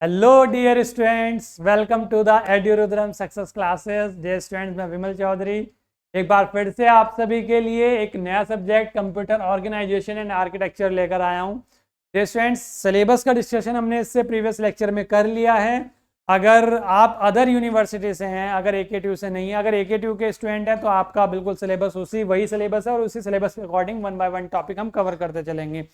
Hello dear students, welcome to the एड्यूरुद्रम success classes. Dear students, मैं विमल चौधरी एक बार फिर से आप सभी के लिए एक नया subject computer organisation and architecture लेकर आया हूं। डियर स्टूडेंट्स, सिलेबस का डिस्कशन हमने इससे प्रीवियस लेक्चर में कर लिया है। अगर आप अदर यूनिवर्सिटी से हैं, अगर AKTU से नहीं है, अगर AKTU के स्टूडेंट हैं तो आपका बिल्कुल सिलेबस वही सिलेबस है और उसी सिलेबस के अकॉर्डिंग 1 बाय 1 टॉपिक हम कवर करते चलेंगे।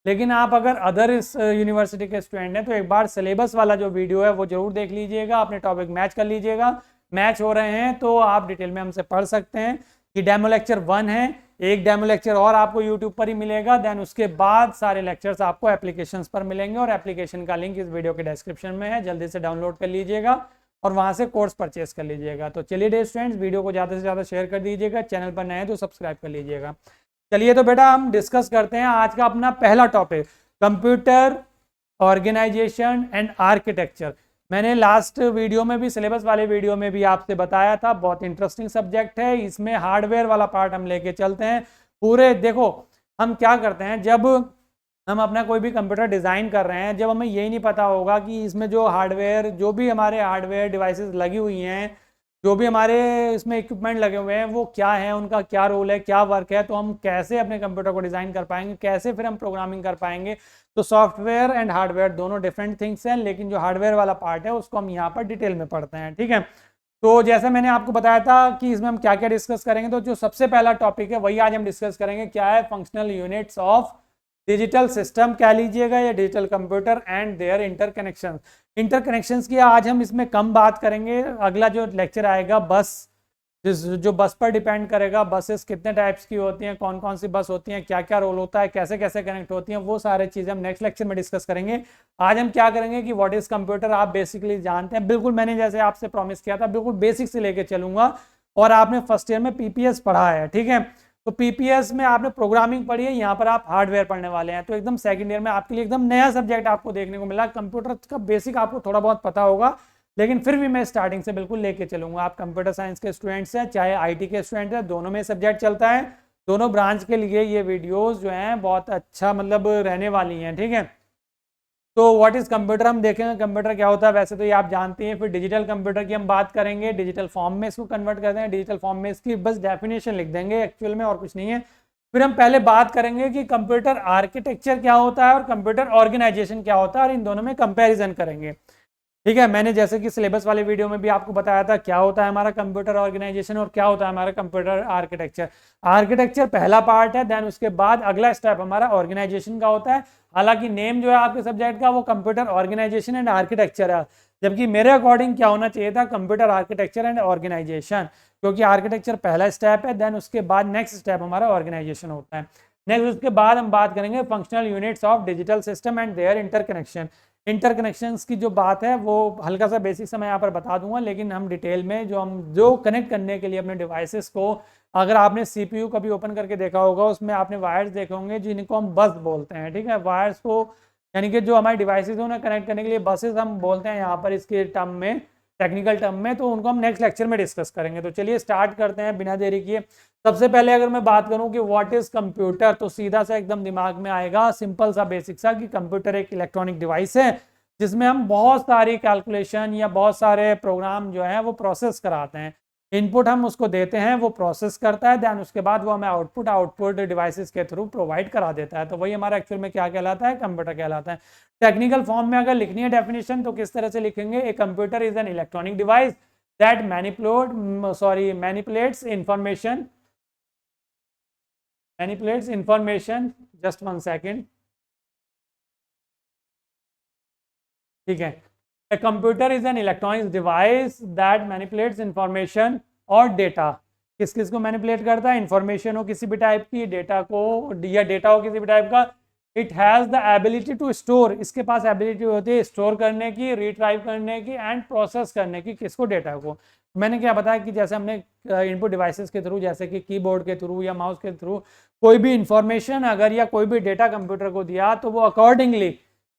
लेकिन आप अगर अदर इस यूनिवर्सिटी के स्टूडेंट हैं तो एक बार सिलेबस वाला जो वीडियो है वो जरूर देख लीजिएगा, अपने टॉपिक मैच कर लीजिएगा। मैच हो रहे हैं तो आप डिटेल में हमसे पढ़ सकते हैं कि डेमो लेक्चर 1 है, एक डेमो लेक्चर और आपको यूट्यूब पर ही मिलेगा। देन उसके बाद सारे लेक्चर्स आपको एप्लीकेशंस पर मिलेंगे और एप्लीकेशन का लिंक इस वीडियो के डिस्क्रिप्शन में है, जल्दी से डाउनलोड कर लीजिएगा और वहां से कोर्स परचेस कर लीजिएगा। तो चलिए डियर स्टूडेंट्स, वीडियो को ज़्यादा से ज़्यादा शेयर कर दीजिएगा, चैनल पर नए हैं तो सब्सक्राइब कर लीजिएगा। चलिए तो बेटा हम डिस्कस करते हैं आज का अपना पहला topic, computer organisation and architecture. मैंने लास्ट वीडियो में भी, सिलेबस वाले वीडियो में भी आपसे बताया था, बहुत इंटरेस्टिंग सब्जेक्ट है। इसमें हार्डवेयर वाला पार्ट हम लेके चलते हैं पूरे। देखो हम क्या करते हैं, जब हम अपना कोई भी कंप्यूटर डिज़ाइन कर रहे हैं, जब हमें यही नहीं पता होगा कि इसमें जो हार्डवेयर, जो भी हमारे हार्डवेयर डिवाइसेस लगी हुई हैं, जो भी हमारे इसमें इक्विपमेंट लगे हुए हैं वो क्या है, उनका क्या रोल है, क्या वर्क है, तो हम कैसे अपने कंप्यूटर को डिज़ाइन कर पाएंगे, कैसे फिर हम प्रोग्रामिंग कर पाएंगे। तो सॉफ्टवेयर एंड हार्डवेयर दोनों डिफरेंट थिंग्स हैं, लेकिन जो हार्डवेयर वाला पार्ट है उसको हम यहाँ पर डिटेल में पढ़ते हैं, ठीक है। तो जैसे मैंने आपको बताया था कि इसमें हम क्या क्या डिस्कस करेंगे, तो जो सबसे पहला टॉपिक है वही आज हम डिस्कस करेंगे। क्या है? Functional units of digital system कह लीजिएगा या digital computer and their interconnection. Interconnections की आज हम इसमें कम बात करेंगे। अगला जो लेक्चर आएगा बस, जो बस पर डिपेंड करेगा, बसेस कितने टाइप्स की होती हैं, कौन कौन सी बस होती हैं, क्या क्या रोल होता है, कैसे कैसे कनेक्ट होती हैं, वो सारे चीज़ें हम नेक्स्ट लेक्चर में डिस्कस करेंगे। आज हम क्या करेंगे कि व्हाट इज कंप्यूटर आप बेसिकली जानते हैं, बिल्कुल मैंने जैसे आपसे प्रॉमिस किया था बिल्कुल बेसिक से लेके चलूंगा। और आपने फर्स्ट ईयर में PPS पढ़ा है, ठीक है, तो PPS में आपने प्रोग्रामिंग पढ़ी है, यहाँ पर आप हार्डवेयर पढ़ने वाले हैं। तो एकदम सेकंड ईयर में आपके लिए एकदम नया सब्जेक्ट आपको देखने को मिला। कंप्यूटर का बेसिक आपको थोड़ा बहुत पता होगा, लेकिन फिर भी मैं स्टार्टिंग से बिल्कुल लेके चलूंगा। आप कंप्यूटर साइंस के स्टूडेंट्स हैं चाहे IT के स्टूडेंट हैं, दोनों में सब्जेक्ट चलता है। दोनों ब्रांच के लिए ये वीडियोस जो हैं बहुत अच्छा मतलब रहने वाली हैं, ठीक है। तो व्हाट इज कंप्यूटर हम देखेंगे, कंप्यूटर क्या होता है वैसे तो ये आप जानते हैं। फिर डिजिटल कंप्यूटर की हम बात करेंगे, डिजिटल फॉर्म में इसको कन्वर्ट करते हैं, डिजिटल फॉर्म में इसकी बस डेफिनेशन लिख देंगे एक्चुअल में, और कुछ नहीं है। फिर हम पहले बात करेंगे कि कंप्यूटर आर्किटेक्चर क्या होता है और कंप्यूटर ऑर्गेनाइजेशन क्या होता है, और इन दोनों में कंपेरिजन करेंगे, ठीक है। मैंने जैसे कि सिलेबस वाले वीडियो में भी आपको बताया था क्या होता है हमारा कंप्यूटर ऑर्गेनाइजेशन और क्या होता है हमारा कंप्यूटर आर्किटेक्चर। आर्किटेक्चर पहला पार्ट है, देन उसके बाद अगला स्टेप हमारा ऑर्गेनाइजेशन का होता है। हालांकि नेम जो है आपके सब्जेक्ट का वो कंप्यूटर ऑर्गेनाइजेशन एंड आर्किटेक्चर है, जबकि मेरे अकॉर्डिंग क्या होना चाहिए था, कंप्यूटर आर्किटेक्चर एंड ऑर्गेनाइजेशन, क्योंकि आर्किटेक्चर पहला स्टेप है, देन उसके बाद नेक्स्ट स्टेप हमारा ऑर्गेनाइजेशन होता है। नेक्स्ट उसके बाद हम बात करेंगे functional units of digital system and their interconnection. Interconnections की जो बात है वो हल्का सा बेसिक से मैं यहाँ पर बता दूंगा, लेकिन हम डिटेल में जो कनेक्ट करने के लिए अपने डिवाइसेस को, अगर आपने CPU कभी ओपन करके देखा होगा उसमें आपने वायर्स देखे होंगे जिनको हम बस बोलते हैं, ठीक है। वायर्स को यानी कि जो हमारे डिवाइसेस है उन्हें कनेक्ट करने के लिए बसेस हम बोलते हैं यहाँ पर इसके टर्म में, टेक्निकल टर्म में। तो उनको हम नेक्स्ट लेक्चर में डिस्कस करेंगे। तो चलिए स्टार्ट करते हैं बिना देरी किए। सबसे पहले अगर मैं बात करूं कि व्हाट इज कंप्यूटर, तो सीधा सा एकदम दिमाग में आएगा सिंपल सा बेसिक सा कि कंप्यूटर एक इलेक्ट्रॉनिक डिवाइस है जिसमें हम बहुत सारी कैलकुलेशन या बहुत सारे प्रोग्राम जो है वो प्रोसेस कराते हैं। इनपुट हम उसको देते हैं, वो प्रोसेस करता है, देन उसके बाद वो हमें आउटपुट डिवाइसेस के थ्रू प्रोवाइड करा देता है। तो वही हमारा एक्चुअल में क्या कहलाता है, कंप्यूटर कहलाता है। टेक्निकल फॉर्म में अगर लिखनी है डेफिनेशन तो किस तरह से लिखेंगे, a computer is an electronic device that manipulates information, just 1 second, ठीक है। A computer is an electronic device that manipulates information और डेटा। किस किस को मैनिपुलेट करता है, इंफॉर्मेशन हो किसी भी टाइप की, डेटा को या डेटा हो किसी भी टाइप का। It has the ability to store, इसके पास एबिलिटी होती है स्टोर करने की, रिट्राइव करने की एंड प्रोसेस करने की। किसको? डेटा को। मैंने क्या बताया कि जैसे हमने इनपुट डिवाइसेस के थ्रू, जैसे कि कीबोर्ड के थ्रू या माउस के थ्रू कोई भी इंफॉर्मेशन अगर या कोई भी डेटा कंप्यूटर को दिया तो वो अकॉर्डिंगली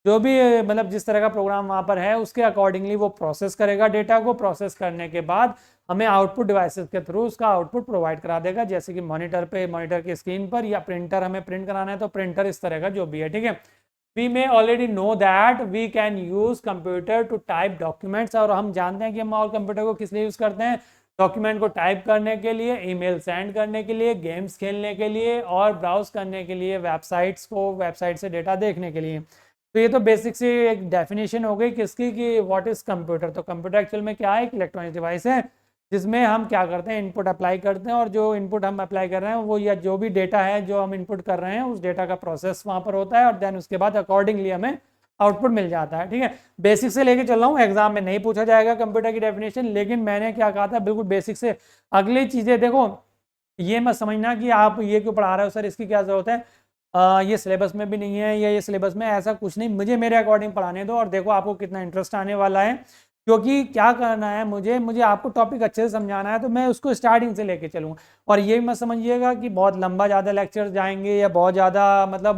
जो भी मतलब जिस तरह का प्रोग्राम वहाँ पर है उसके अकॉर्डिंगली वो प्रोसेस करेगा डेटा को। प्रोसेस करने के बाद हमें आउटपुट डिवाइसेस के थ्रू उसका आउटपुट प्रोवाइड करा देगा, जैसे कि मॉनिटर की स्क्रीन पर, या प्रिंटर हमें प्रिंट कराना है तो प्रिंटर, इस तरह का जो भी है, ठीक है। We may already know that we can use computer to type documents, और हम जानते हैं कि हम और कंप्यूटर को किस लिए यूज करते हैं, डॉक्यूमेंट को टाइप करने के लिए, ईमेल सेंड करने के लिए, गेम्स खेलने के लिए और ब्राउज करने के लिए, वेबसाइट्स को वेबसाइट से डेटा देखने के लिए। तो ये तो बेसिक सी एक डेफिनेशन हो गई किसकी, कि व्हाट इज कंप्यूटर। तो कंप्यूटर एक्चुअल में क्या है, एक इलेक्ट्रॉनिक डिवाइस है जिसमें हम क्या करते हैं, इनपुट अप्लाई करते हैं, और जो इनपुट हम अप्लाई कर रहे हैं वो, या जो भी डेटा है जो हम इनपुट कर रहे हैं उस डेटा का प्रोसेस वहाँ पर होता है, और देन उसके बाद अकॉर्डिंगली हमें आउटपुट मिल जाता है। ठीक है, बेसिक से लेके चल रहा हूँ, एग्जाम में नहीं पूछा जाएगा कंप्यूटर की डेफिनेशन, लेकिन मैंने क्या कहा था बिल्कुल बेसिक से। अगली चीज़ें देखो, ये मत समझना कि आप ये क्यों पढ़ा रहे हो सर, इसकी क्या जरूरत है, ये सिलेबस में भी नहीं है, या ये सिलेबस में, ऐसा कुछ नहीं, मुझे मेरे अकॉर्डिंग पढ़ाने दो और देखो आपको कितना इंटरेस्ट आने वाला है। क्योंकि क्या करना है मुझे मुझे आपको टॉपिक अच्छे से समझाना है, तो मैं उसको स्टार्टिंग से लेके चलूँ। और ये मत समझिएगा कि बहुत लंबा ज़्यादा लेक्चर जाएंगे या बहुत ज़्यादा मतलब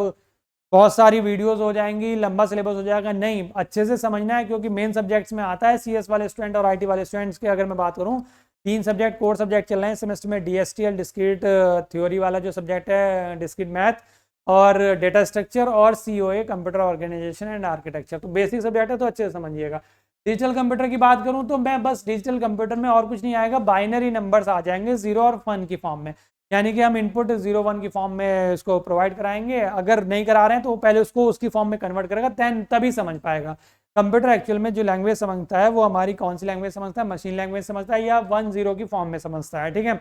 बहुत सारी वीडियोस हो जाएंगी, लंबा सिलेबस हो जाएगा, नहीं, अच्छे से समझना है। क्योंकि मेन सब्जेक्ट्स में आता है, सीएस वाले स्टूडेंट और आईटी वाले स्टूडेंट्स की अगर मैं बात करूँ, 3 सब्जेक्ट कोर सब्जेक्ट चल रहे हैं सेमेस्टर में, डीएसटीएल डिस्क्रीट थ्योरी वाला जो सब्जेक्ट है, डिस्क्रीट मैथ और डेटा स्ट्रक्चर, और COA computer organisation and architecture. तो बेसिक सब्जेक्ट है, तो अच्छे से समझिएगा। डिजिटल कंप्यूटर की बात करूं तो मैं बस डिजिटल कंप्यूटर में और कुछ नहीं आएगा, बाइनरी नंबर्स आ जाएंगे 0 और 1 की फॉर्म में, यानी कि हम इनपुट 0 1 की फॉर्म में इसको प्रोवाइड कराएंगे। अगर नहीं करा रहे हैं तो पहले उसको उसकी फॉर्म में कन्वर्ट करेगा, तभी समझ पाएगा। कंप्यूटर एक्चुअल में जो लैंग्वेज समझता है वो हमारी कौन सी लैंग्वेज समझता है, मशीन लैंग्वेज समझता है या 1 0 की फॉर्म में समझता है। ठीक है,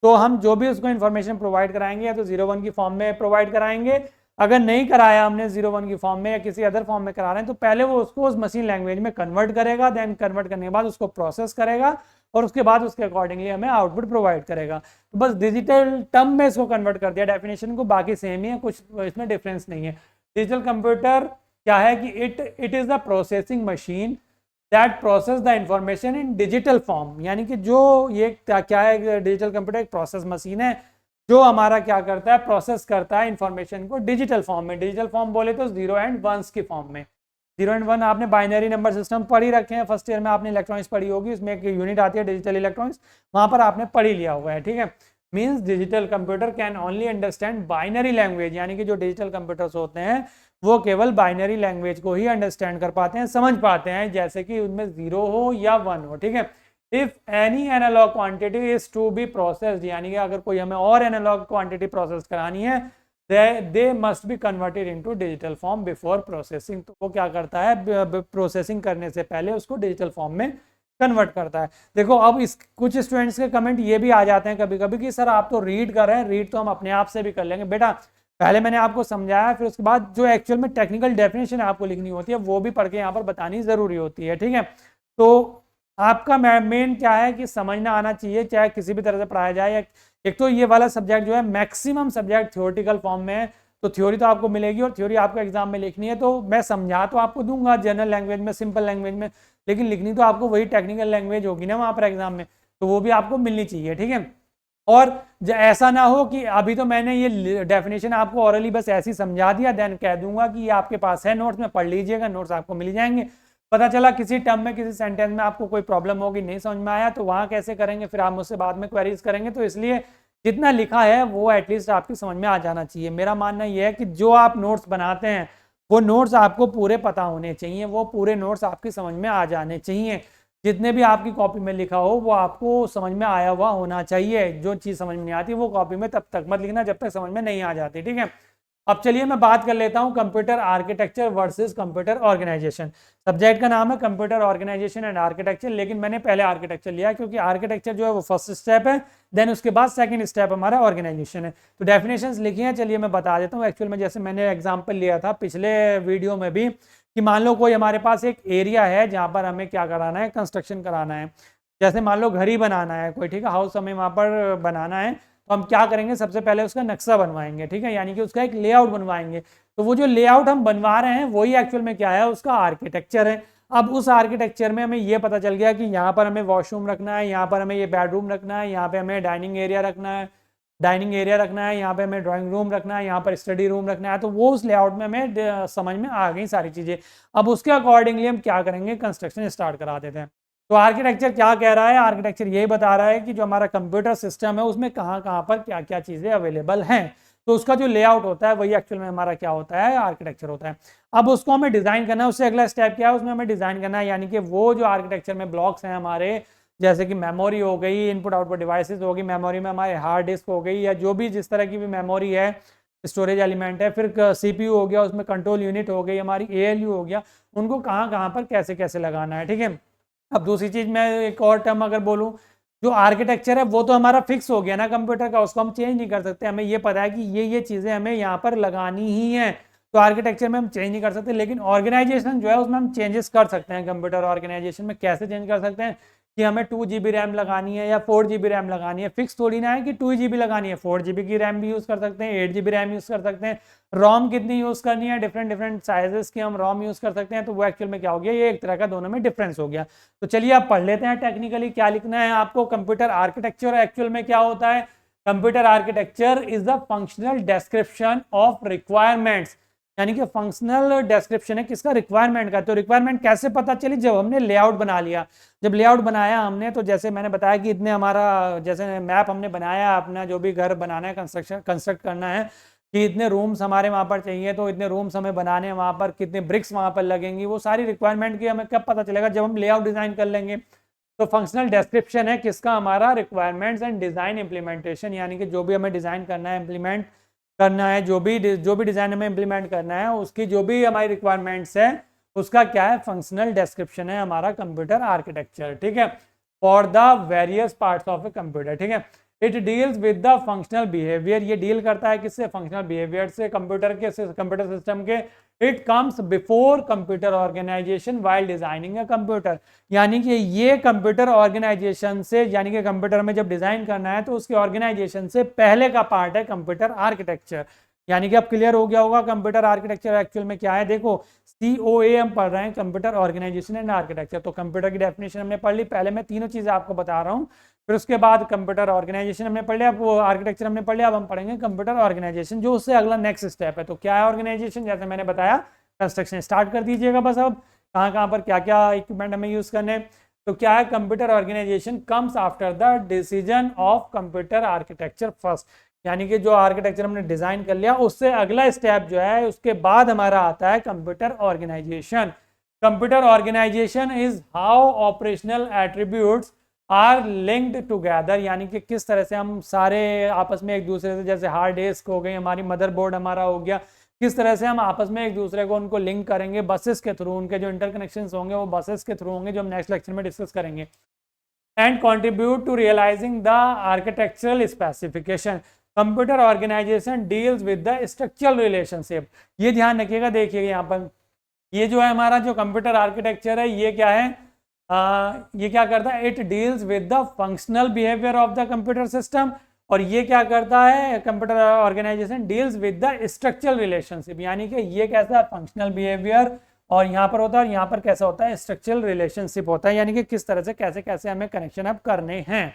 तो हम जो भी उसको इन्फॉर्मेशन प्रोवाइड कराएंगे या तो 0 1 की फॉर्म में प्रोवाइड कराएंगे, अगर नहीं कराया हमने 0 1 की फॉर्म में या किसी अदर फॉर्म में करा रहे हैं तो पहले वो उसको उस मशीन लैंग्वेज में कन्वर्ट करेगा, देन कन्वर्ट करने के बाद उसको प्रोसेस करेगा और उसके बाद उसके अकॉर्डिंगली हमें आउटपुट प्रोवाइड करेगा। तो बस डिजिटल टर्म में इसको कन्वर्ट कर दिया डेफिनेशन को, बाकी सेम ही है, कुछ इसमें डिफरेंस नहीं है। डिजिटल कंप्यूटर क्या है कि it is the processing machine that process the information in digital form, यानी कि जो ये क्या है, डिजिटल कंप्यूटर एक प्रोसेस मशीन है जो हमारा क्या करता है, प्रोसेस करता है इंफॉर्मेशन को डिजिटल फॉर्म में। डिजिटल फॉर्म बोले तो 0 एंड 1 की फॉर्म में। 0 एंड 1 आपने बाइनरी नंबर सिस्टम पढ़ ही रखे हैं, फर्स्ट ईयर में आपने इलेक्ट्रॉनिक्स पढ़ी होगी, उसमें एक यूनिट आती है डिजिटल इलेक्ट्रॉनिक्स, वहां पर आपने पढ़ ही लिया हुआ है। ठीक है, means digital computer can only understand binary language, यानी कि जो डिजिटल कंप्यूटर्स होते हैं वो केवल बाइनरी लैंग्वेज को ही अंडरस्टैंड कर पाते हैं, समझ पाते हैं, जैसे कि उनमें 0 हो या 1 हो। ठीक है, if any analogue quantity is to be processed, यानी कि अगर कोई हमें और एनालॉग क्वांटिटी प्रोसेस करानी है, they must be converted into digital form before processing. तो वो क्या करता है, प्रोसेसिंग करने से पहले उसको डिजिटल फॉर्म में कन्वर्ट करता है। देखो अब इस कुछ स्टूडेंट्स के कमेंट ये भी आ जाते हैं कभी कभी कि सर आप तो रीड कर रहे हैं, रीड तो हम अपने आप से भी कर लेंगे। बेटा पहले मैंने आपको समझाया, फिर उसके बाद जो एक्चुअल में टेक्निकल डेफिनेशन आपको लिखनी होती है वो भी पढ़ के यहाँ पर बतानी जरूरी होती है। ठीक है, तो आपका मेन क्या है कि समझना आना चाहिए, चाहे किसी भी तरह से पढ़ाया जाए। या एक तो ये वाला सब्जेक्ट जो है मैक्सिमम सब्जेक्ट थ्योरेटिकल फॉर्म में है, तो थ्योरी तो आपको मिलेगी और थ्योरी आपको एग्जाम में लिखनी है, तो मैं समझा तो आपको दूंगा जनरल लैंग्वेज में, सिंपल लैंग्वेज में, लेकिन लिखनी तो आपको वही टेक्निकल लैंग्वेज होगी ना वहाँ पर एग्जाम में, तो वो भी आपको मिलनी चाहिए। ठीक है, और ऐसा ना हो कि अभी तो मैंने ये डेफिनेशन आपको ऑरली बस ऐसे ही समझा दिया, देन कह दूंगा कि ये आपके पास है नोट्स में, पढ़ लीजिएगा, नोट्स आपको मिल जाएंगे। पता चला किसी टर्म में किसी सेंटेंस में आपको कोई प्रॉब्लम होगी, नहीं समझ में आया, तो वहां कैसे करेंगे, फिर आप मुझसे बाद में क्वेरीज करेंगे। तो इसलिए जितना लिखा है वो एटलीस्ट आपकी समझ में आ जाना चाहिए। मेरा मानना यह है कि जो आप नोट्स बनाते हैं वो नोट्स आपको पूरे पता होने चाहिए, वो पूरे नोट्स आपकी समझ में आ जाने चाहिए। जितने भी आपकी कॉपी में लिखा हो वो आपको समझ में आया हुआ होना चाहिए। जो चीज़ समझ में नहीं आती वो कॉपी में तब तक मत लिखना जब तक समझ में नहीं आ जाती। ठीक है, अब चलिए मैं बात कर लेता हूं computer architecture versus computer organisation. Subject का नाम है कंप्यूटर ऑर्गेनाइजेशन एंड आर्किटेक्चर, लेकिन मैंने पहले आर्किटेक्चर लिया क्योंकि आर्किटेक्चर जो है वो फर्स्ट स्टेप है, देन उसके बाद सेकंड स्टेप हमारा ऑर्गेनाइजेशन है। तो डेफिनेशंस लिखी हैं, चलिए मैं बता देता हूँ। एक्चुअल में जैसे मैंने एग्जाम्पल लिया था पिछले वीडियो में भी, कि मान लो कोई हमारे पास एक एरिया है जहाँ पर हमें क्या कराना है, कंस्ट्रक्शन कराना है। जैसे मान लो घर ही बनाना है कोई, ठीक है, हाउस हमें वहाँ पर बनाना है, तो हम क्या करेंगे, सबसे पहले उसका नक्शा बनवाएंगे। ठीक है, यानी कि उसका एक लेआउट बनवाएंगे। तो वो जो लेआउट हम बनवा रहे हैं वही एक्चुअल में क्या है, उसका आर्किटेक्चर है। अब उस आर्किटेक्चर में हमें ये पता चल गया कि यहाँ पर हमें वॉशरूम रखना है, यहाँ पर हमें ये बेडरूम रखना है, यहाँ पे हमें डाइनिंग एरिया रखना है, यहाँ पे हमें ड्राइंग रूम रखना है, यहाँ पर स्टडी रूम रखना है। तो वो उस लेआउट में हमें समझ में आ गई सारी चीज़ें। अब उसके अकॉर्डिंगली हम क्या करेंगे, कंस्ट्रक्शन स्टार्ट करा देते हैं। तो आर्किटेक्चर क्या कह रहा है, आर्किटेक्चर यही बता रहा है कि जो हमारा कंप्यूटर सिस्टम है उसमें कहाँ कहाँ पर क्या क्या चीज़ें अवेलेबल हैं। तो उसका जो लेआउट होता है वही एक्चुअल में हमारा क्या होता है, आर्किटेक्चर होता है। अब उसको हमें डिजाइन करना है, उससे अगला स्टेप क्या है, उसमें हमें डिजाइन करना है, यानी कि वो जो आर्किटेक्चर में ब्लॉक्स हैं हमारे, जैसे कि मेमोरी हो गई, इनपुट आउटपुट डिवाइसेस होगी, मेमोरी में हमारे हार्ड डिस्क हो गई, या जो भी जिस तरह की भी मेमोरी है, स्टोरेज एलिमेंट है, फिर सीपीयू हो गया, उसमें कंट्रोल यूनिट हो गई, हमारी एएलयू हो गया, उनको कहाँ कहाँ पर कैसे कैसे लगाना है, ठीक है। अब दूसरी चीज मैं एक और टर्म अगर बोलूँ, जो आर्किटेक्चर है वो तो हमारा फिक्स हो गया ना कंप्यूटर का, उसको हम चेंज नहीं कर सकते, हमें ये पता है कि ये चीजें हमें यहाँ पर लगानी ही है, तो आर्किटेक्चर में हम चेंज नहीं कर सकते। लेकिन ऑर्गेनाइजेशन जो है उसमें हम चेंजेस कर सकते हैं। कंप्यूटर ऑर्गेनाइजेशन में कैसे चेंज कर सकते हैं कि हमें 2 GB रैम लगानी है या 4 GB रैम लगानी है, फिक्स थोड़ी ना है कि 2 GB लगानी है, 4 GB की रैम भी यूज कर सकते हैं, 8 GB रैम यूज कर सकते हैं, रोम कितनी यूज करनी है, डिफरेंट डिफरेंट साइजेस की हम रोम यूज कर सकते हैं। तो वो एक्चुअल में क्या हो गया, ये एक तरह का दोनों में डिफरेंस हो गया। तो चलिए आप पढ़ लेते हैं टेक्निकली क्या लिखना है आपको। कंप्यूटर आर्किटेक्चर एक्चुअल में क्या होता है, computer architecture is the functional description of requirements, यानी कि फंक्शनल डिस्क्रिप्शन है किसका, रिक्वायरमेंट का। तो रिक्वायरमेंट कैसे पता चली, जब हमने लेआउट बना लिया। जब लेआउट बनाया हमने, तो जैसे मैंने बताया कि इतने हमारा जैसे मैप हमने बनाया, अपना जो भी घर बनाना है, कंस्ट्रक्ट करना है, कि इतने रूम्स हमारे वहाँ पर चाहिए, तो इतने रूम्स हमें बनाने हैं, वहाँ पर कितने ब्रिक्स वहाँ पर लगेंगी, वो सारी रिक्वायरमेंट की हमें कब पता चलेगा, जब हम लेआउट डिजाइन कर लेंगे। तो फंक्शनल डिस्क्रिप्शन है किसका, हमारा रिक्वायरमेंट्स एंड डिजाइन इंप्लीमेंटेशन, यानी कि जो भी हमें डिजाइन करना है, इंप्लीमेंट करना है, जो भी डिजाइन हमें इंप्लीमेंट करना है, उसकी जो भी हमारी रिक्वायरमेंट्स है, उसका क्या है, फंक्शनल डिस्क्रिप्शन है हमारा कंप्यूटर आर्किटेक्चर, ठीक है, for the various parts of a computer, ठीक है। It deals with the functional behaviour, ये डील करता है किससे, फंक्शनल बिहेवियर से, कंप्यूटर सिस्टम के। It comes before computer organisation while designing a computer, यानी कि ये कंप्यूटर ऑर्गेनाइजेशन से, यानी कि कंप्यूटर में जब डिजाइन करना है तो उसके ऑर्गेनाइजेशन से पहले का पार्ट है कंप्यूटर आर्किटेक्चर। यानी कि अब क्लियर हो गया होगा कंप्यूटर आर्किटेक्चर एक्चुअल में क्या है। देखो COA हम पढ़ रहे हैं, कंप्यूटर ऑर्गेनाइजेशन एंड आर्किटेक्चर, तो कंप्यूटर की डेफिनेशन हमने पढ़ ली, पहले मैं तीनों चीजें आपको बता रहा हूँ, फिर उसके बाद कंप्यूटर ऑर्गेनाइजेशन हमने पढ़ लिया, अब वो आर्किटेक्चर हमने पढ़ लिया, अब हम पढ़ेंगे कंप्यूटर ऑर्गेनाइजेशन, जो उससे अगला नेक्स्ट स्टेप है। तो क्या है ऑर्गेनाइजेशन, जैसे मैंने बताया, कंस्ट्रक्शन स्टार्ट कर दीजिएगा बस। अब कहाँ कहाँ पर क्या क्या इक्विपमेंट हमें यूज करने, तो क्या है, computer organisation comes after the decision of computer architecture first, यानी कि जो आर्किटेक्चर हमने डिजाइन कर लिया उससे अगला स्टेप जो है, उसके बाद हमारा आता है computer organisation. Computer organisation is how operational attributes are linked together, यानी कि किस तरह से हम सारे आपस में एक दूसरे से, जैसे हार्ड डिस्क हो गई, हमारी मदरबोर्ड हमारा हो गया, किस तरह से हम आपस में एक दूसरे को उनको लिंक करेंगे बसेस के थ्रू, उनके जो इंटरकनेक्शंस होंगे वो बसेस के थ्रू होंगे, जो हम नेक्स्ट लेक्चर में डिस्कस करेंगे। And contribute to realising the architectural specification, computer organisation deals with the structural relationship. ये ध्यान रखिएगा, देखिएगा यहाँ पर, ये जो है हमारा जो कंप्यूटर आर्किटेक्चर है, ये क्या है, ये क्या करता है, it deals with the functional behaviour of the computer system, और ये क्या करता है, computer organisation deals with the structural relationship, यानी कि ये कैसा फंक्शनल बिहेवियर और यहाँ पर होता है, और यहाँ पर कैसा होता है, स्ट्रक्चरल रिलेशनशिप होता है, यानी कि किस तरह से कैसे कैसे हमें कनेक्शन अब करने हैं,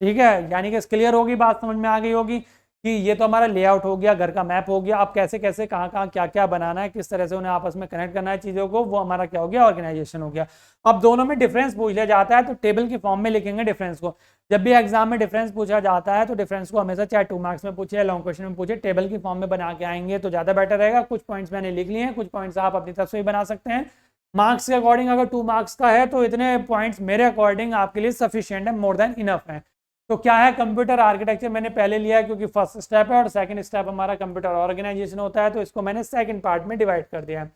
ठीक है। यानी कि क्लियर होगी बात, समझ में आ गई होगी कि ये तो हमारा लेआउट हो गया, घर का मैप हो गया, अब कैसे कैसे कहाँ कहाँ क्या क्या बनाना है, किस तरह से उन्हें आपस में कनेक्ट करना है चीज़ों को, वो हमारा क्या हो गया, ऑर्गेनाइजेशन हो गया। अब दोनों में डिफरेंस पूछ लिया जाता है तो टेबल की फॉर्म में लिखेंगे डिफरेंस को। जब भी एग्जाम में डिफरेंस पूछा जाता है तो डिफरेंस को हमेशा चाहे 2 मार्क्स में पूछे या लॉन्ग क्वेश्चन में पूछे, टेबल की फॉर्म में बना के आएंगे तो ज़्यादा बेटर रहेगा। कुछ पॉइंट्स मैंने लिख लिए हैं, कुछ पॉइंट्स आप अपनी तरफ से ही बना सकते हैं। मार्क्स के अकॉर्डिंग अगर 2 मार्क्स का है तो इतने पॉइंट्स मेरे अकॉर्डिंग आपके लिए सफिशिएंट है, मोर देन इनफ है। तो क्या है कंप्यूटर आर्किटेक्चर, मैंने पहले लिया है क्योंकि फर्स्ट स्टेप है, और सेकंड स्टेप हमारा कंप्यूटर ऑर्गेनाइजेशन होता है, तो इसको मैंने सेकंड पार्ट में डिवाइड कर दिया है।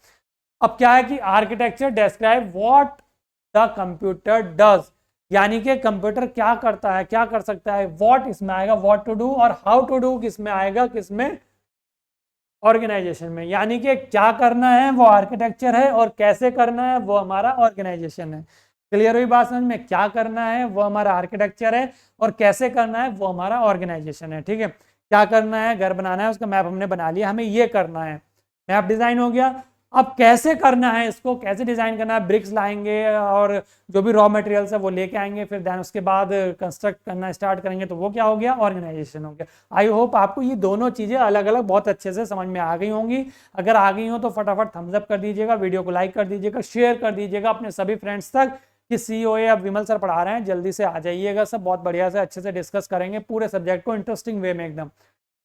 अब क्या है कि architecture describe what the computer does, यानी कि कंप्यूटर क्या करता है, क्या कर सकता है, व्हाट इसमें आएगा, व्हाट टू डू, और हाउ टू डू किसमें आएगा, किसमें, ऑर्गेनाइजेशन में। यानी कि क्या करना है वो आर्किटेक्चर है, और कैसे करना है वो हमारा ऑर्गेनाइजेशन है। क्लियर हुई बात समझ में, क्या करना है वो हमारा आर्किटेक्चर है, और कैसे करना है वो हमारा ऑर्गेनाइजेशन है, ठीक है। क्या करना है, घर बनाना है, उसका मैप हमने बना लिया, हमें ये करना है, मैप डिजाइन हो गया। अब कैसे करना है इसको, कैसे डिजाइन करना है, ब्रिक्स लाएंगे और जो भी रॉ मटेरियल्स है वो लेके आएंगे, फिर देन उसके बाद कंस्ट्रक्ट करना स्टार्ट करेंगे, तो वो क्या हो गया, ऑर्गेनाइजेशन हो गया। आई होप आपको ये दोनों चीजें अलग अलग बहुत अच्छे से समझ में आ गई होंगी। अगर आ गई हो तो फटाफट थम्स अप कर दीजिएगा, वीडियो को लाइक कर दीजिएगा, शेयर कर दीजिएगा अपने सभी फ्रेंड्स तक कि COA अब विमल सर पढ़ा रहे हैं, जल्दी से आ जाइएगा, सब बहुत बढ़िया से अच्छे से डिस्कस करेंगे पूरे सब्जेक्ट को इंटरेस्टिंग वे में एकदम।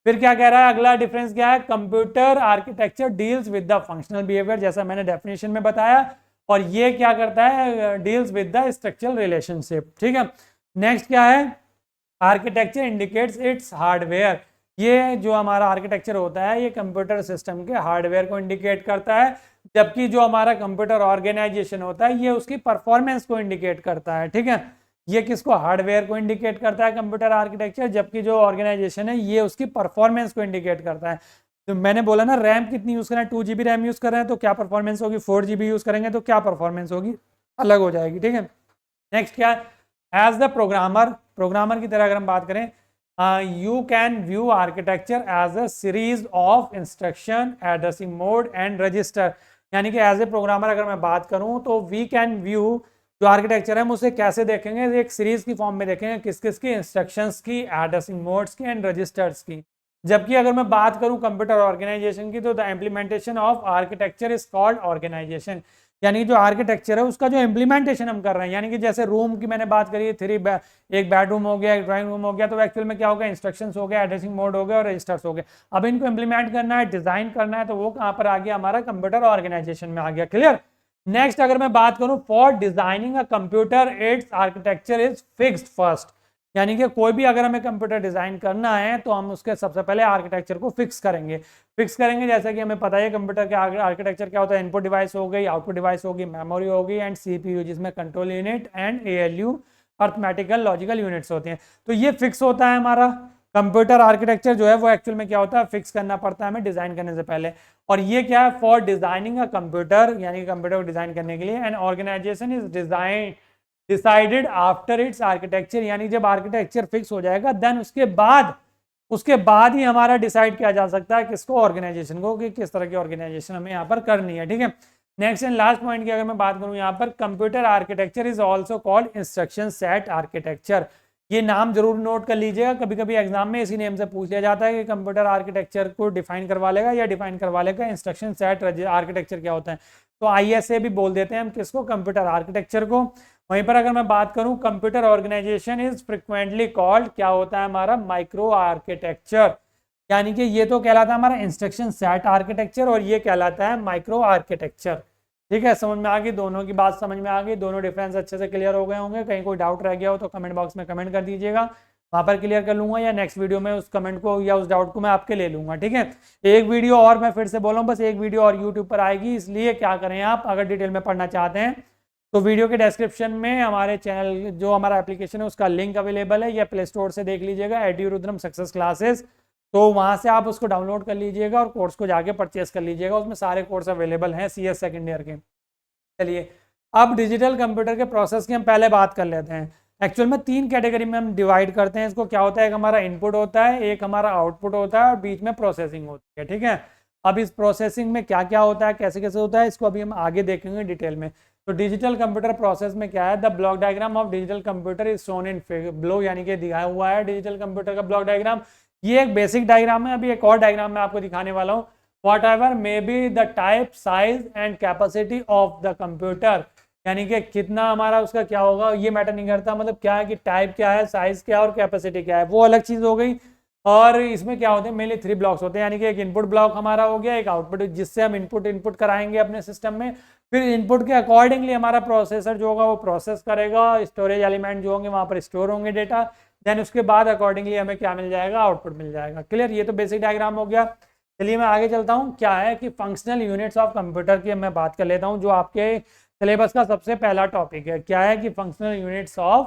फिर क्या कह रहा है, अगला डिफरेंस क्या है, computer architecture deals with the functional behaviour, जैसा मैंने डेफिनेशन में बताया, और ये क्या करता है, deals with the structural relationship. ठीक है, नेक्स्ट क्या है, आर्किटेक्चर इंडिकेट्स इट्स हार्डवेयर। ये जो हमारा आर्किटेक्चर होता है ये कंप्यूटर सिस्टम के हार्डवेयर को इंडिकेट करता है, जबकि जो हमारा कंप्यूटर ऑर्गेनाइजेशन होता है ये उसकी परफॉर्मेंस को इंडिकेट करता है। ठीक है, ये किसको, हार्डवेयर को इंडिकेट करता है कंप्यूटर आर्किटेक्चर, जबकि जो ऑर्गेनाइजेशन है ये उसकी परफॉर्मेंस को इंडिकेट करता है। तो मैंने बोला ना, रैम कितनी यूज करें, 2 GB रैम यूज कर रहे हैं तो क्या परफॉर्मेंस होगी, 4 GB यूज करेंगे तो क्या परफॉर्मेंस होगी, अलग हो जाएगी। ठीक है, नेक्स्ट क्या है, एज द प्रोग्रामर की तरह अगर हम बात करें, you can view architecture as a series of instruction, addressing mode and register. यानी कि एज ए प्रोग्रामर अगर मैं बात करूं तो वी कैन व्यू, जो आर्किटेक्चर है हम उसे कैसे देखेंगे, एक सीरीज की फॉर्म में देखेंगे, किस किस की, इंस्ट्रक्शंस की, एड्रेसिंग मोड्स की एंड रजिस्टर्स की। जबकि अगर मैं बात करूं कंप्यूटर ऑर्गेनाइजेशन की, तो the implementation of architecture is called organisation. यानी कि जो आर्किटेक्चर है उसका जो इम्प्लीमेंटेशन हम कर रहे हैं, यानी कि जैसे रूम की मैंने बात करी, एक बेडरूम हो गया, एक ड्राइंग रूम हो गया, तो एक्चुअल में क्या हो गया, इंस्ट्रक्शंस हो गया, एड्रेसिंग मोड हो गया और रजिस्टर्स हो गए। अब इनको इम्प्लीमेंट करना है, डिजाइन करना है, तो वो कहाँ पर आ गया, हमारा कंप्यूटर ऑर्गेनाइजेशन में आ गया। क्लियर। नेक्स्ट अगर मैं बात करूं, for designing a computer it's architecture is fixed first. यानी कि कोई भी अगर हमें कंप्यूटर डिजाइन करना है तो हम उसके सबसे पहले आर्किटेक्चर को फिक्स करेंगे। जैसे कि हमें पता है कंप्यूटर के आर्किटेक्चर क्या होता है, इनपुट डिवाइस हो गई, आउटपुट डिवाइस होगी, मेमोरी होगी एंड सीपीयू, जिसमें control unit and ALU, arithmetical logical units होते हैं। तो ये फिक्स होता है हमारा कंप्यूटर आर्किटेक्चर जो है, वो एक्चुअल में क्या होता है, फिक्स करना पड़ता है हमें डिजाइन करने से पहले। और ये क्या है, फॉर डिजाइनिंग अ कंप्यूटर, यानी कंप्यूटर को डिजाइन करने के लिए, an organisation is decided after its architecture. यानी जब आर्किटेक्चर फिक्स हो जाएगा देन उसके बाद ही हमारा डिसाइड किया जा सकता है किसको, ऑर्गेनाइजेशन को, कि किस तरह की ऑर्गेनाइजेशन हमें यहाँ पर करनी है। ठीक है, नेक्स्ट एंड लास्ट पॉइंट की अगर मैं बात करूँ यहाँ पर, computer architecture is also called instruction set architecture. ये नाम जरूर नोट कर लीजिएगा, कभी कभी एग्जाम में इसी नेम से पूछ लिया जाता है कि कंप्यूटर आर्किटेक्चर को डिफाइन करवा लेगा या डिफाइन करवा लेगा इंस्ट्रक्शन सेट आर्किटेक्चर क्या होता है। तो आईएसए भी बोल देते हैं हम किसको, कंप्यूटर आर्किटेक्चर को। वहीं पर अगर मैं बात करूं, computer organisation is frequently called, क्या होता है हमारा, माइक्रो आर्किटेक्चर। यानी कि ये तो कहलाता है हमारा इंस्ट्रक्शन सेट आर्किटेक्चर और ये कहलाता है माइक्रो आर्किटेक्चर। ठीक है, समझ में आ गई, दोनों की बात समझ में आ गई, दोनों डिफरेंस अच्छे से क्लियर हो गए होंगे। कहीं कोई डाउट रह गया हो तो कमेंट बॉक्स में कमेंट कर दीजिएगा, वहां पर क्लियर कर लूंगा, या नेक्स्ट वीडियो में उस कमेंट को या उस डाउट को मैं आपके ले लूंगा। ठीक है, एक वीडियो और, मैं फिर से बोल रहा हूँ, बस एक वीडियो और यूट्यूब पर आएगी, इसलिए क्या करें आप, अगर डिटेल में पढ़ना चाहते हैं तो वीडियो के डिस्क्रिप्शन में हमारे चैनल, जो हमारा एप्लीकेशन है उसका लिंक अवेलेबल है, या प्ले स्टोर से देख लीजिएगा, एड्यूरुद्रम सक्सेस क्लासेस, तो वहां से आप उसको डाउनलोड कर लीजिएगा और कोर्स को जाके परचेस कर लीजिएगा, उसमें सारे कोर्स अवेलेबल हैं CS सेकेंड ईयर के। चलिए, अब डिजिटल कंप्यूटर के प्रोसेस की हम पहले बात कर लेते हैं। एक्चुअल में 3 कैटेगरी में हम डिवाइड करते हैं इसको। क्या होता है, एक हमारा इनपुट होता है, एक हमारा आउटपुट होता है और बीच में प्रोसेसिंग होती है। ठीक है, अब इस प्रोसेसिंग में क्या क्या होता है, कैसे कैसे होता है, इसको अभी हम आगे देखेंगे डिटेल में। तो डिजिटल कंप्यूटर प्रोसेस में क्या है, the block diagram of digital computer is shown in block, यानी कि दिखाया हुआ है डिजिटल कंप्यूटर का ब्लॉक डायग्राम। ये एक बेसिक डायग्राम है, अभी एक और डायग्राम मैं आपको दिखाने वाला हूँ। whatever may be the type, size and capacity of the computer, यानी कि कितना हमारा उसका क्या होगा, ये मैटर नहीं करता, मतलब क्या है कि टाइप क्या है, साइज क्या है और कैपेसिटी क्या है, वो अलग चीज हो गई। और इसमें क्या होते हैं, मेनली 3 ब्लॉक्स होते हैं, यानी कि एक इनपुट ब्लॉक हमारा हो गया, एक आउटपुट जिससे हम इनपुट कराएंगे अपने सिस्टम में, फिर इनपुट के अकॉर्डिंगली हमारा प्रोसेसर जो होगा वो प्रोसेस करेगा, स्टोरेज एलिमेंट जो होंगे वहां पर स्टोर होंगे डेटा, देन उसके बाद अकॉर्डिंगली हमें क्या मिल जाएगा, आउटपुट मिल जाएगा। क्लियर, ये तो बेसिक डायग्राम हो गया। चलिए मैं आगे चलता हूँ। क्या है कि फंक्शनल यूनिट्स ऑफ कंप्यूटर की मैं बात कर लेता हूँ, जो आपके सिलेबस का सबसे पहला टॉपिक है। क्या है कि फंक्शनल यूनिट्स ऑफ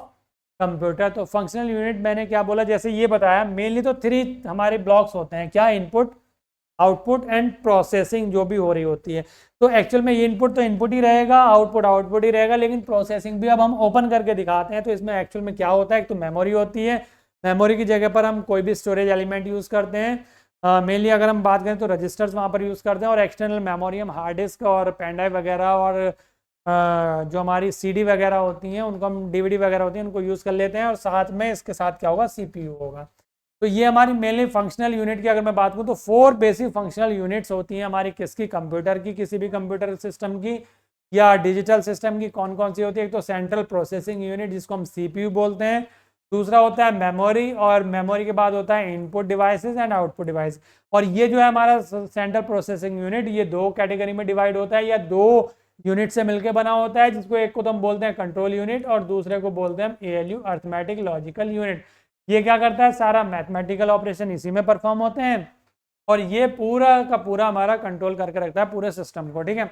कंप्यूटर। तो फंक्शनल यूनिट मैंने क्या बोला, जैसे ये बताया, मेनली तो 3 हमारे ब्लॉक्स होते हैं, क्या, इनपुट, आउटपुट एंड प्रोसेसिंग जो भी हो रही होती है। तो एक्चुअल में ये इनपुट तो इनपुट ही रहेगा, आउटपुट ही रहेगा, लेकिन प्रोसेसिंग भी अब हम ओपन करके दिखाते हैं। तो इसमें एक्चुअल में क्या होता है, एक तो मेमोरी होती है, मेमोरी की जगह पर हम कोई भी स्टोरेज एलिमेंट यूज़ करते हैं। मेनली अगर हम बात करें तो रजिस्टर्स वहाँ पर यूज़ करते हैं, और एक्सटर्नल मेमोरी हम हार्ड डिस्क और पेन ड्राइव वगैरह और जो हमारी CD वगैरह होती हैं उनको हम DVD वगैरह होती हैं उनको यूज़ कर लेते हैं, और साथ में इसके साथ क्या होगा, CPU होगा। तो ये हमारी मेनली फंक्शनल यूनिट की अगर मैं बात करूँ तो 4 बेसिक फंक्शनल यूनिट्स होती हैं हमारी, किसकी, कंप्यूटर की, किसी भी कंप्यूटर सिस्टम की या डिजिटल सिस्टम की। कौन कौन सी होती है, एक तो सेंट्रल प्रोसेसिंग यूनिट जिसको हम CPU बोलते हैं, दूसरा होता है मेमोरी, और मेमोरी के बाद होता है input devices and output device. और ये जो है हमारा सेंट्रल प्रोसेसिंग यूनिट, ये दो कैटेगरी में डिवाइड होता है, या दो यूनिट से मिलकर बना होता है, जिसको एक को तो हम बोलते हैं कंट्रोल यूनिट और दूसरे को बोलते हैं ALU, अर्थमेटिक लॉजिकल यूनिट। ये क्या करता है, सारा मैथमेटिकल ऑपरेशन इसी में परफॉर्म होते हैं, और ये पूरा का पूरा हमारा कंट्रोल करके रखता है पूरे सिस्टम को। ठीक है,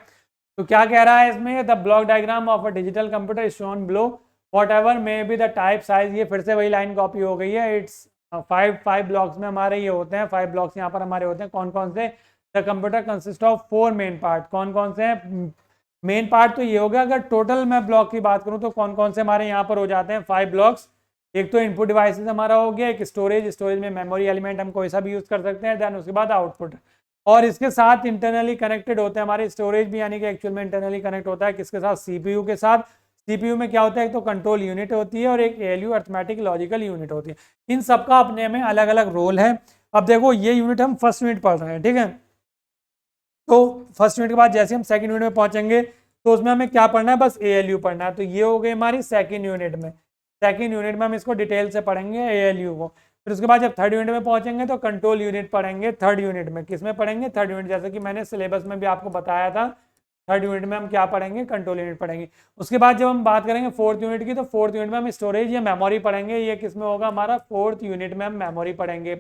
तो क्या कह रहा है इसमें, the block diagram of a digital computer is shown below, whatever may be the type size. ये फिर से वही लाइन कॉपी हो गई है। इट्स फाइव ब्लॉक्स में हमारे ये होते हैं, 5 ब्लॉक्स यहाँ पर हमारे होते हैं। कौन कौन से, the computer consist of 4 main part. कौन कौन से हैं मेन पार्ट, तो ये हो गया। अगर टोटल मैं ब्लॉक की बात करूँ तो कौन कौन से हमारे यहाँ पर हो जाते हैं 5 ब्लॉक्स। एक तो इनपुट डिवाइसेस हमारा हो गया, एक स्टोरेज में मेमोरी एलिमेंट हम कोई सा भी यूज कर सकते हैं, देन उसके बाद आउटपुट, और इसके साथ इंटरनली कनेक्टेड होते हैं हमारे स्टोरेज भी, यानी कि एक्चुअल में इंटरनली कनेक्ट होता है किसके साथ, CPU के साथ। CPU में क्या होता है, एक तो कंट्रोल यूनिट होती है और एक ALU, अर्थमेटिक लॉजिकल यूनिट होती है। इन सबका अपने में अलग अलग रोल है। अब देखो ये यूनिट हम फर्स्ट यूनिट पढ़ रहे हैं, ठीक है, तो फर्स्ट यूनिट के बाद जैसे हम सेकंड यूनिट में पहुंचेंगे तो उसमें हमें क्या पढ़ना है, बस ALU पढ़ना है। तो ये हो गई हमारी सेकंड यूनिट में। सेकंड यूनिट में हम इसको डिटेल से पढ़ेंगे ALU को। फिर उसके बाद जब थर्ड यूनिट में पहुंचेंगे तो कंट्रोल यूनिट पढ़ेंगे। थर्ड यूनिट में किस में पढ़ेंगे, थर्ड यूनिट, जैसे कि मैंने सिलेबस में भी आपको बताया था, थर्ड यूनिट में हम क्या पढ़ेंगे, कंट्रोल यूनिट पढ़ेंगे। उसके बाद जब हम बात करेंगे फोर्थ यूनिट की, तो फोर्थ यूनिट में हम स्टोरेज या मेमोरी पढ़ेंगे। ये किस में होगा, हमारा फोर्थ यूनिट में हम मेमोरी पढ़ेंगे।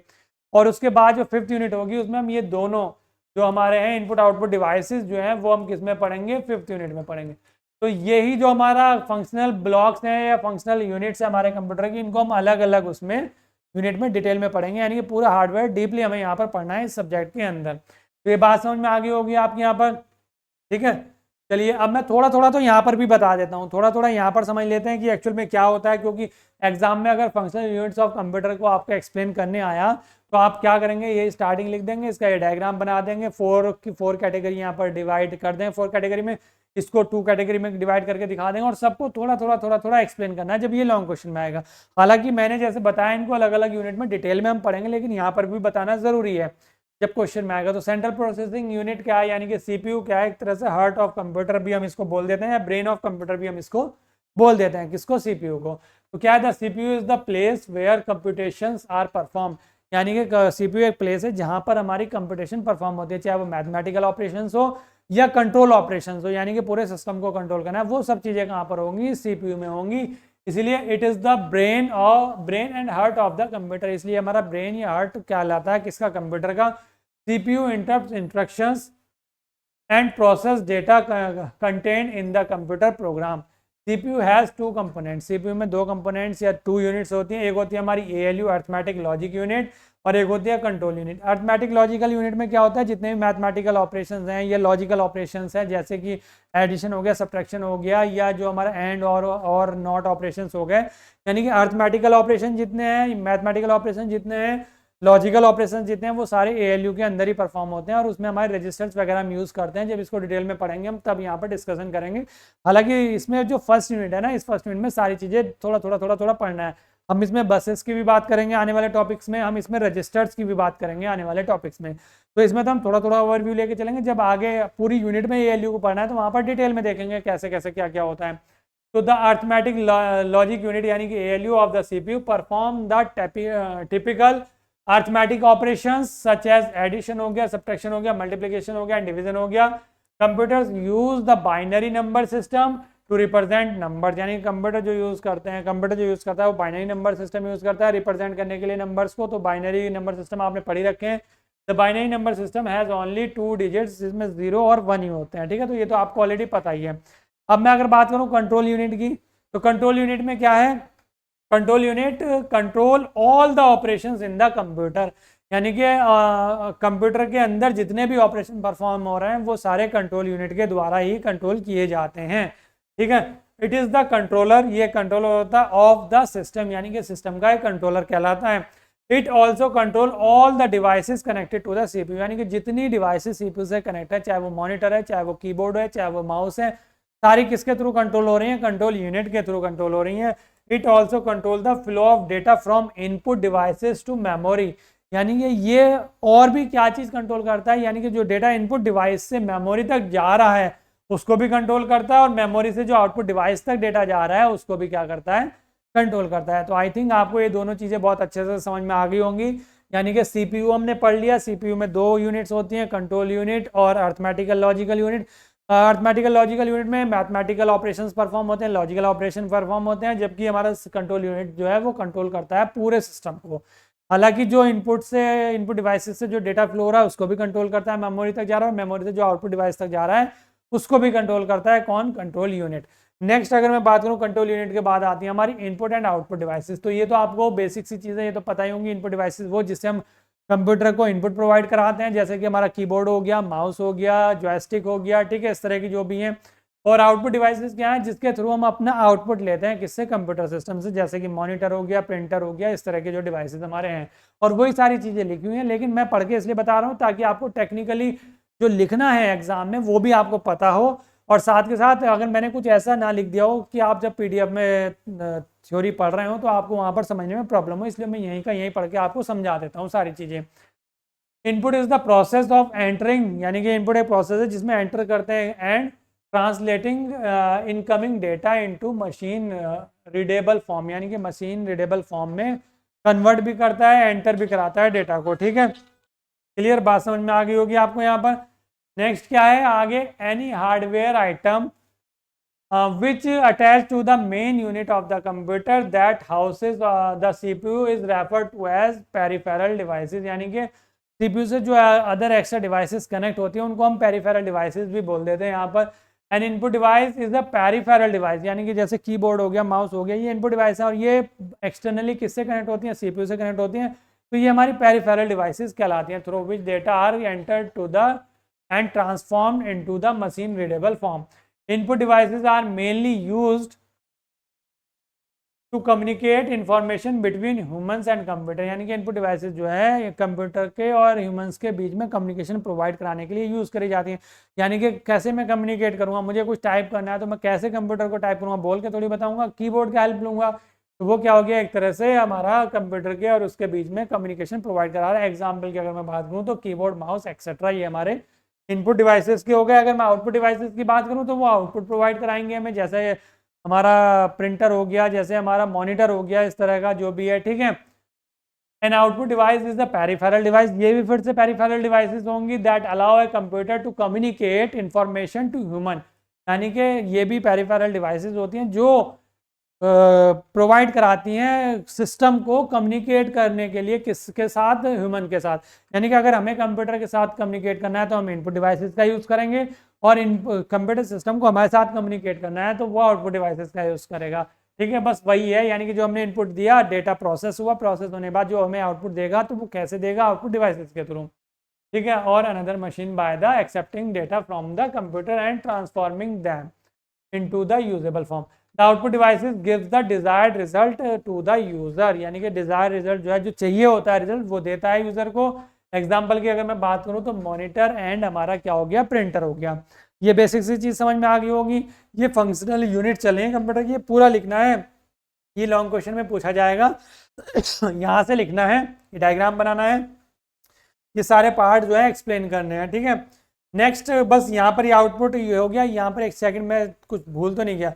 और उसके बाद जो फिफ्थ यूनिट होगी उसमें हम ये दोनों जो हमारे हैं इनपुट आउटपुट डिवाइसेस जो हैं वो हम किस में पढ़ेंगे, फिफ्थ यूनिट में पढ़ेंगे। तो यही जो हमारा फंक्शनल ब्लॉक्स हैं या फंक्शनल यूनिट्स है हमारे कंप्यूटर की, इनको हम अलग अलग उसमें यूनिट में डिटेल में पढ़ेंगे, यानी कि पूरा हार्डवेयर डीपली हमें यहाँ पर पढ़ना है इस सब्जेक्ट के अंदर। तो ये बात समझ में आ गई होगी आपके यहाँ पर, ठीक है। चलिए अब मैं थोड़ा थोड़ा तो यहाँ पर भी बता देता हूँ, थोड़ा थोड़ा यहाँ पर समझ लेते हैं कि एक्चुअल में क्या होता है, क्योंकि एग्जाम में अगर फंक्शनल यूनिट्स ऑफ कंप्यूटर को आपको एक्सप्लेन करने आया तो आप क्या करेंगे, ये स्टार्टिंग लिख देंगे, इसका ये डायग्राम बना देंगे, फोर कैटेगरी यहाँ पर डिवाइड कर दें, 4 कैटेगरी में, इसको 2 कैटेगरी में डिवाइड करके दिखा देंगे, और सबको थोड़ा थोड़ा एक्सप्लेन करना है जब ये लॉन्ग क्वेश्चन में आएगा। हालांकि मैंने जैसे बताया इनको अलग अलग यूनिट में डिटेल में हम पढ़ेंगे, लेकिन यहाँ पर भी बताना जरूरी है जब क्वेश्चन में आएगा। तो सेंट्रल प्रोसेसिंग यूनिट क्या है, यानी कि CPU क्या है, एक तरह से हार्ट ऑफ कंप्यूटर भी हम इसको बोल देते हैं, या ब्रेन ऑफ कंप्यूटर भी हम इसको बोल देते हैं, किसको, CPU को। तो क्या है, the CPU is the place where computations are perform, यानी कि CPU एक प्लेस है जहां पर हमारी कंप्यूटेशन परफॉर्म होती है, चाहे वो मैथमेटिकल ऑपरेशंस हो या कंट्रोल ऑपरेशंस हो, यानी कि पूरे सिस्टम को कंट्रोल करना है, वो सब चीजें कहाँ पर होंगी, CPU में होंगी। इसलिए it is the brain and heart of the computer, इसलिए हमारा ब्रेन या हार्ट क्या कहलाता है, किसका, कंप्यूटर का। CPU interrupts instructions and process data content in the computer program. CPU has 2 components, CPU में 2 कंपोनेंट्स या 2 यूनिट्स होती हैं, एक होती है हमारी ALU, अर्थमेटिक लॉजिक यूनिट, और एक होती है control unit. Arithmetic logical unit में क्या होता है, जितने भी मैथमेटिकल ऑपरेशंस हैं या लॉजिकल ऑपरेशंस हैं, जैसे कि एडिशन हो गया, सब्ट्रैक्शन हो गया, या जो हमारा एंड और नॉट ऑपरेशंस हो गए, यानी कि अर्थमेटिकल ऑपरेशन जितने हैं, मैथमेटिकल ऑपरेशन जितने हैं, लॉजिकल ऑपरेशन जितने हैं, वो सारे ALU के अंदर ही परफॉर्म होते हैं, और उसमें हमारे रजिस्टर्स वगैरह हम यूज़ करते हैं। जब इसको डिटेल में पढ़ेंगे हम तब यहाँ पर डिस्कशन करेंगे। हालांकि इसमें जो फर्स्ट यूनिट है ना, इस फर्स्ट यूनिट में सारी चीज़ें थोड़ा पढ़ना है। हम इसमें बसेस की भी बात करेंगे आने वाले टॉपिक्स में, हम इसमें रजिस्टर्स की भी बात करेंगे आने वाले टॉपिक्स में। तो इसमें तो हम थोड़ा ओवरव्यू लेके चलेंगे, जब आगे पूरी यूनिट में ALU को पढ़ना है तो वहाँ पर डिटेल में देखेंगे कैसे कैसे क्या क्या होता है। तो द अर्थमेटिक लॉजिक यूनिट यानी कि ALU of the CPU perform the typical arithmetic operations such as addition हो गया, सब्ट्रैक्शन हो गया, मल्टीप्लिकेशन हो गया, डिवीजन हो गया। Computers use the binary number system to represent number, यानी कंप्यूटर जो यूज करता है वो बाइनरी नंबर सिस्टम यूज करता है रिप्रेजेंट करने के लिए नंबर्स को। तो बाइनरी नंबर सिस्टम आपने पढ़ी रखे हैं। The binary number system has only 2 digits, जिसमें 0 और 1 ही होते हैं, ठीक है। तो ये तो आपको ऑलरेडी पता ही है। अब मैं अगर बात करूं कंट्रोल यूनिट की, तो कंट्रोल यूनिट में क्या है, control unit control all the operations in the computer, यानी कि कंप्यूटर के अंदर जितने भी ऑपरेशन परफॉर्म हो रहे हैं वो सारे कंट्रोल यूनिट के द्वारा ही कंट्रोल किए जाते हैं, ठीक है। इट इज द कंट्रोलर, ये कंट्रोलर होता है ऑफ द सिस्टम, यानी कि सिस्टम का एक कंट्रोलर कहलाता है। It also control all the devices connected to the CPU, यानी कि जितनी डिवाइसेस CPU से कनेक्ट है, चाहे वो मॉनिटर है, चाहे वो कीबोर्ड है, चाहे वो माउस है, सारी किसके थ्रू कंट्रोल हो रही है, कंट्रोल यूनिट के थ्रू कंट्रोल हो रही है। It also control the flow of data from input devices to memory, यानी कि ये और भी क्या चीज कंट्रोल करता है, यानी कि जो डेटा इनपुट डिवाइस से मेमोरी तक जा रहा है उसको भी कंट्रोल करता है, और मेमोरी से जो आउटपुट डिवाइस तक डेटा जा रहा है उसको भी क्या करता है, कंट्रोल करता है। तो आई थिंक आपको ये दोनों चीज़ें बहुत अच्छे से समझ में आ गई होंगी। यानी कि सीपीयू हमने पढ़ लिया, सीपीयू में 2 यूनिट्स होती हैं, कंट्रोल यूनिट और arithmetical logical unit. Arithmetical logical unit में मैथमेटिकल ऑपरेशंस परफॉर्म होते हैं, लॉजिकल ऑपरेशन परफॉर्म होते हैं, जबकि हमारा कंट्रोल यूनिट जो है वो कंट्रोल करता है पूरे सिस्टम को। हालांकि जो इनपुट डिवाइसेस से जो डेटा फ्लो हो रहा है उसको भी कंट्रोल करता है, मेमोरी तक जा रहा है, और मेमोरी से जो आउटपुट डिवाइस तक जा रहा है उसको भी कंट्रोल करता है कौन? Control unit. नेक्स्ट अगर मैं बात करूं कंट्रोल यूनिट के बाद आती है हमारी इनपुट एंड आउटपुट डिवाइसेस। तो ये तो आपको बेसिक सी चीज़ें ये तो पता ही होंगी। इनपुट डिवाइसेस वो जिससे हम कंप्यूटर को इनपुट प्रोवाइड कराते हैं, जैसे कि हमारा कीबोर्ड हो गया, माउस हो गया, जॉयस्टिक हो गया, ठीक है, इस तरह की जो भी हैं। और आउटपुट डिवाइसेस क्या है? जिसके थ्रू हम अपना आउटपुट लेते हैं, किससे? कंप्यूटर सिस्टम से, जैसे कि मॉनिटर हो गया, प्रिंटर हो गया, इस तरह के जो डिवाइसेस हमारे हैं। और वही सारी चीज़ें लिखी हुई हैं, लेकिन मैं पढ़ के इसलिए बता रहा हूँ ताकि आपको टेक्निकली जो लिखना है एग्जाम में वो भी आपको पता हो। और साथ के साथ अगर मैंने कुछ ऐसा ना लिख दिया हो कि आप जब पीडीएफ में थ्योरी पढ़ रहे हो तो आपको वहाँ पर समझने में प्रॉब्लम हो, इसलिए मैं यहीं का यहीं पढ़ के आपको समझा देता हूँ सारी चीज़ें। Input is the process of entering, यानी कि इनपुट एक प्रोसेस है जिसमें एंटर करते हैं and translating incoming data into machine readable form, यानी कि मशीन रीडेबल फॉर्म में कन्वर्ट भी करता है, एंटर भी कराता है डेटा को। ठीक है, क्लियर बात समझ में आ गई होगी आपको यहाँ पर। नेक्स्ट क्या है आगे? Any hardware item which attached to the main unit of the computer that houses the CPU is referred to as peripheral devices, यानी कि CPU से जो अदर एक्स्ट्रा डिवाइसेस कनेक्ट होती हैं उनको हम पेरिफेरल डिवाइसेस भी बोल देते हैं यहाँ पर। N input device is the peripheral device, यानी कि जैसे कीबोर्ड हो गया, माउस हो गया, ये इनपुट डिवाइस है और ये एक्सटर्नली किससे कनेक्ट होती हैं? CPU से कनेक्ट होती हैं। तो ये हमारी पेरिफेरल डिवाइसेस कहलाती हैं, through which data are entered to the and transformed into the machine readable form. Input devices are mainly used to communicate information between humans and computer, यानी कि इनपुट डिवाइसेस जो है कंप्यूटर के और humans के बीच में कम्युनिकेशन प्रोवाइड कराने के लिए यूज़ करी जाती हैं। यानी कि कैसे मैं कम्युनिकेट करूँगा, मुझे कुछ टाइप करना है तो मैं कैसे कंप्यूटर को टाइप करूँगा, बोल के थोड़ी बताऊँगा, कीबोर्ड का हेल्प लूँगा। तो वो क्या हो गया? एक तरह से हमारा कंप्यूटर के और उसके बीच में कम्युनिकेशन प्रोवाइड करा रहा है। एग्जाम्पल की अगर मैं बात करूँ तो कीबोर्ड, माउस एक्सेट्रा ये हमारे इनपुट डिवाइसेस के हो गए। अगर मैं आउटपुट डिवाइसेस की बात करूं तो वो आउटपुट प्रोवाइड कराएंगे हमें, जैसे हमारा प्रिंटर हो गया, जैसे हमारा मॉनिटर हो गया, इस तरह का जो भी है। ठीक है, an output device is the peripheral device, ये भी फिर से पेरिफेरल डिवाइसेस होंगी that allow a computer to communicate information to human, यानी कि ये भी पेरिफेरल डिवाइसेस होती हैं जो प्रोवाइड कराती हैं सिस्टम को कम्युनिकेट करने के लिए, किसके साथ? ह्यूमन के साथ। यानी कि अगर हमें कंप्यूटर के साथ कम्युनिकेट करना है तो हम इनपुट डिवाइसेस का यूज़ करेंगे, और इन कंप्यूटर सिस्टम को हमारे साथ कम्युनिकेट करना है तो वो आउटपुट डिवाइसेस का यूज़ करेगा। ठीक है, बस वही है, यानी कि जो हमने इनपुट दिया, डेटा प्रोसेस हुआ, प्रोसेस होने के बाद जो हमें आउटपुट देगा तो वो कैसे देगा? आउटपुट डिवाइसेस के थ्रू। ठीक है, और another machine by the accepting data from the computer and transforming them into the usable form. The output devices gives the desired result to the user, यानी कि डिजायर रिजल्ट जो है, जो चाहिए होता है रिजल्ट, वो देता है यूजर को। एग्जाम्पल की अगर मैं बात करूं तो मॉनिटर एंड हमारा क्या हो गया? प्रिंटर हो गया। ये बेसिक सी चीज समझ में आ गई होगी। ये फंक्शनल यूनिट चले हैं कंप्यूटर की, ये पूरा लिखना है, ये लॉन्ग क्वेश्चन में पूछा जाएगा। यहाँ से लिखना है, ये डायग्राम बनाना है, ये सारे पार्ट जो है एक्सप्लेन करने हैं। ठीक है, नेक्स्ट बस यहाँ पर ये आउटपुट ये हो गया। यहाँ पर एक सेकंड में कुछ भूल तो नहीं गया?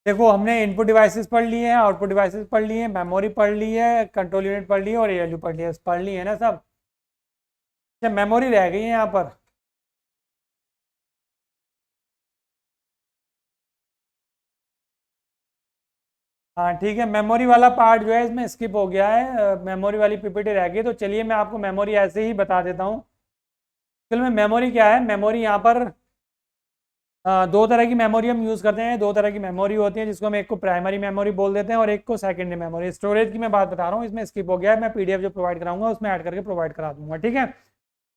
देखो, हमने इनपुट डिवाइसेस पढ़ लिए हैं, आउटपुट डिवाइसेस पढ़ लिए हैं, मेमोरी पढ़ ली है, कंट्रोल यूनिट पढ़ ली है और एएलयू पढ़ लिया, पढ़ ली है ना सब। अच्छा, मेमोरी रह गई है यहाँ पर। हाँ ठीक है, मेमोरी वाला पार्ट जो है इसमें स्किप हो गया है, मेमोरी वाली पीपीटी रह गई। तो चलिए मैं आपको मेमोरी ऐसे ही बता देता हूँ। चलो, में मेमोरी क्या है? मेमोरी यहाँ पर दो तरह की मेमोरी हम यूज़ करते हैं। दो तरह की मेमोरी होती है, जिसको हम एक को प्राइमरी मेमोरी बोल देते हैं और एक को सेकेंडरी मेमोरी। स्टोरेज की मैं बात बता रहा हूँ, इसमें स्किप हो गया है, मैं पीडीएफ जो प्रोवाइड कराऊंगा उसमें ऐड करके प्रोवाइड करा दूंगा। ठीक है,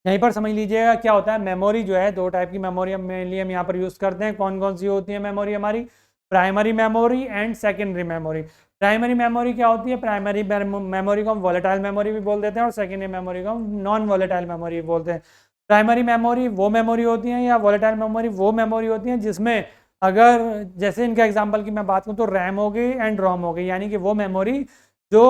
यहीं पर समझ लीजिएगा क्या होता है। मेमोरी जो है, दो टाइप की मेमोरी हम मेनली हम यहाँ पर यूज़ करते हैं। कौन कौन सी होती है मेमोरी हमारी? Primary memory and secondary memory. Primary memory क्या होती है? प्राइमरी मेमोरी को हम वॉलेटाइल मेमोरी भी बोल देते हैं और सेकेंडरी मेमोरी को हम नॉन वॉलेटाइल मेमोरी भी बोलते हैं। प्राइमरी मेमोरी वो मेमोरी होती है, या वॉलेटाइल मेमोरी वो मेमोरी होती है जिसमें अगर, जैसे इनके एग्जांपल की मैं बात करूँ तो रैम हो गई एंड रोम हो गई, यानी कि वो मेमोरी जो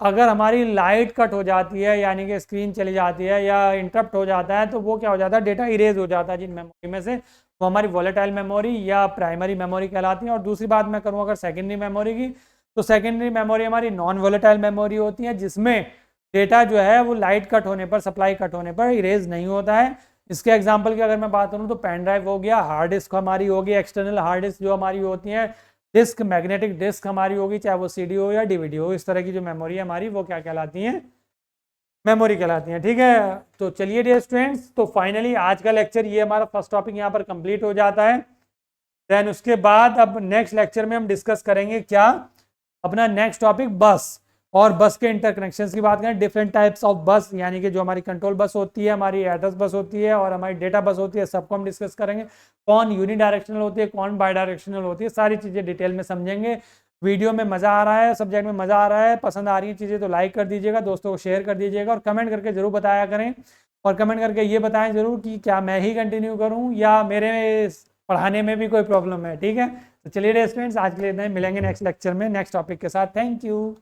अगर हमारी लाइट कट हो जाती है, यानी कि स्क्रीन चली जाती है या इंटरप्ट हो जाता है, तो वो क्या हो जाता है? डेटा इरेज हो जाता है जिन मेमोरी में से, वो हमारी वॉलेटाइल मेमोरी या प्राइमरी मेमोरी कहलाती है। और दूसरी बात मैं करूँ अगर सेकेंडरी मेमोरी की, तो सेकेंडरी मेमोरी हमारी नॉन वोलेटाइल मेमोरी होती है, जिसमें डेटा जो है वो लाइट कट होने पर, सप्लाई कट होने पर इरेज नहीं होता है। इसके एग्जांपल की अगर मैं बात करूं तो पेन ड्राइव हो गया, हार्ड डिस्क हमारी होगी, एक्सटर्नल हार्ड डिस्क जो हमारी होती है, डिस्क मैग्नेटिक डिस्क हमारी होगी, चाहे वो सीडी हो या डीवीडी हो। इस तरह की जो मेमोरी है हमारी वो क्या कहलाती है, मेमोरी कहलाती है। ठीक है, तो चलिए डियर स्टूडेंट्स, तो फाइनली आज का लेक्चर ये हमारा फर्स्ट टॉपिक यहाँ पर कंप्लीट हो जाता है। देन उसके बाद अब नेक्स्ट लेक्चर में हम डिस्कस करेंगे क्या, अपना नेक्स्ट टॉपिक बस, और बस के इंटरकनेक्शंस की बात करें, डिफरेंट टाइप्स ऑफ बस, यानी कि जो हमारी कंट्रोल बस होती है, हमारी एड्रेस बस होती है और हमारी डेटा बस होती है, सबको हम डिस्कस करेंगे। कौन यूनिडायरेक्शनल होती है, कौन बाई डायरेक्शनल होती है, सारी चीज़ें डिटेल में समझेंगे। वीडियो में मज़ा आ रहा है, सब्जेक्ट में मज़ा आ रहा है, पसंद आ रही है चीज़ें तो लाइक कर दीजिएगा, दोस्तों को शेयर कर दीजिएगा और कमेंट करके जरूर बताया करें। और कमेंट करके ये बताएं जरूर कि क्या मैं ही कंटिन्यू करूँ या मेरे पढ़ाने में भी कोई प्रॉब्लम है। ठीक है, तो चलिए स्टूडेंट्स, आज के लिए इतना ही, मिलेंगे नेक्स्ट लेक्चर में नेक्स्ट टॉपिक के साथ। Thank you.